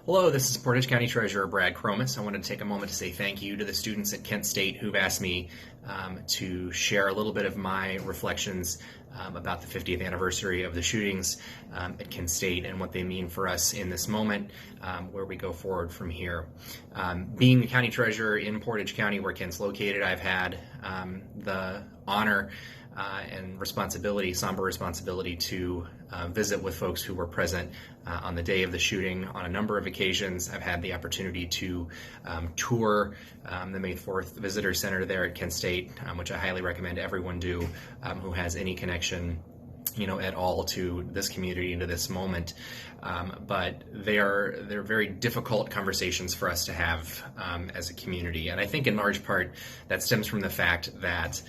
Hello, this is Portage County Treasurer Brad Cromes. I wanted to take a moment to say thank you to the students at Kent State who've asked me to share a little bit of my reflections about the 50th anniversary of the shootings at Kent State and what they mean for us in this moment, where we go forward from here. Being the county treasurer in Portage County, where Kent's located, I've had the honor and somber responsibility to visit with folks who were present on the day of the shooting on a number of occasions. I've had the opportunity to tour the May 4th Visitor Center there at Kent State, which I highly recommend everyone do who has any connection at all to this community and to this moment. But they're very difficult conversations for us to have as a community. And I think in large part that stems from the fact that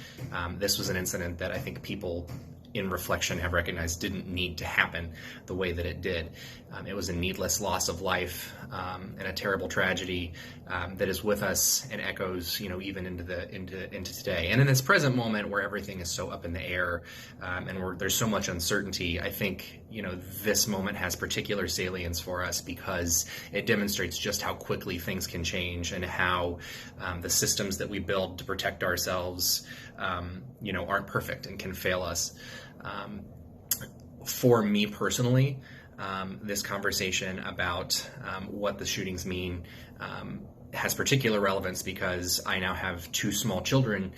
this was an incident that I think people in reflection have recognized didn't need to happen the way that it did. It was a needless loss of life and a terrible tragedy that is with us and echoes, even into today. And in this present moment where everything is so up in the air and where there's so much uncertainty, I think this moment has particular salience for us because it demonstrates just how quickly things can change and how the systems that we build to protect ourselves, aren't perfect and can fail us. For me personally, this conversation about what the shootings mean has particular relevance because I now have two small children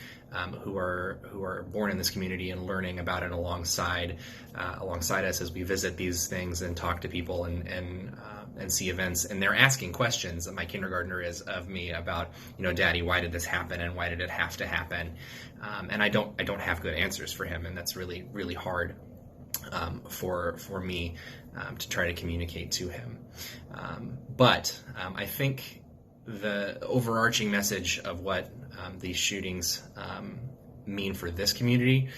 who are born in this community and learning about it alongside us as we visit these things and talk to people and see events, and they're asking questions. My kindergartner is of me about, Daddy, why did this happen and why did it have to happen? And I don't have good answers for him, and that's really, really hard for me to try to communicate to him. But I think the overarching message of what these shootings mean for this community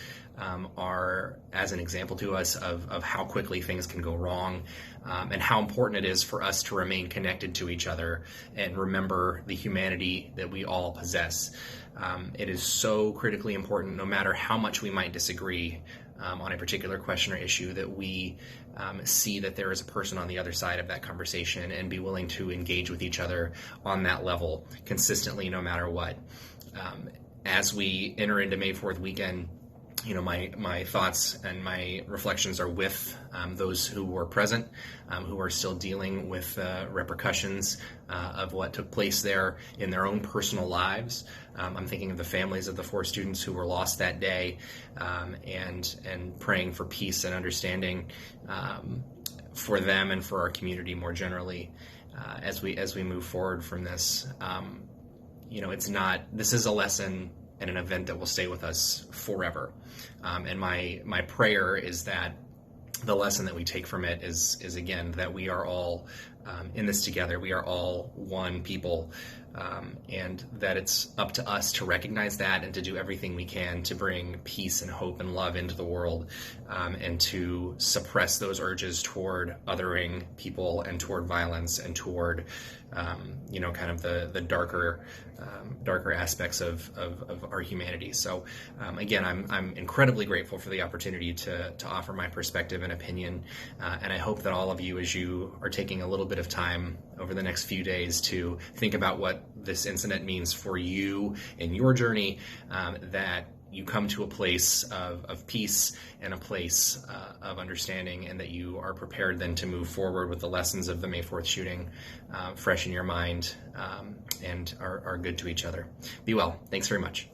are as an example to us of how quickly things can go wrong and how important it is for us to remain connected to each other and remember the humanity that we all possess. It is so critically important, no matter how much we might disagree on a particular question or issue, that we see that there is a person on the other side of that conversation and be willing to engage with each other on that level consistently, no matter what. As we enter into May 4th weekend, my thoughts and my reflections are with those who were present, who are still dealing with repercussions of what took place there in their own personal lives. I'm thinking of the families of the 4 students who were lost that day, and praying for peace and understanding for them and for our community more generally as we move forward from this. This is a lesson and an event that will stay with us forever. And my prayer is that the lesson that we take from it is again, that we are all in this together. We are all one people, and that it's up to us to recognize that and to do everything we can to bring peace and hope and love into the world, and to suppress those urges toward othering people and toward violence and toward kind of the darker aspects of our humanity. So again, I'm incredibly grateful for the opportunity to offer my perspective and opinion, and I hope that all of you, as you are taking a little bit of time over the next few days to think about what this incident means for you in your journey, that you come to a place of peace and a place of understanding, and that you are prepared then to move forward with the lessons of the May 4th shooting fresh in your mind, and are good to each other. Be well. Thanks very much.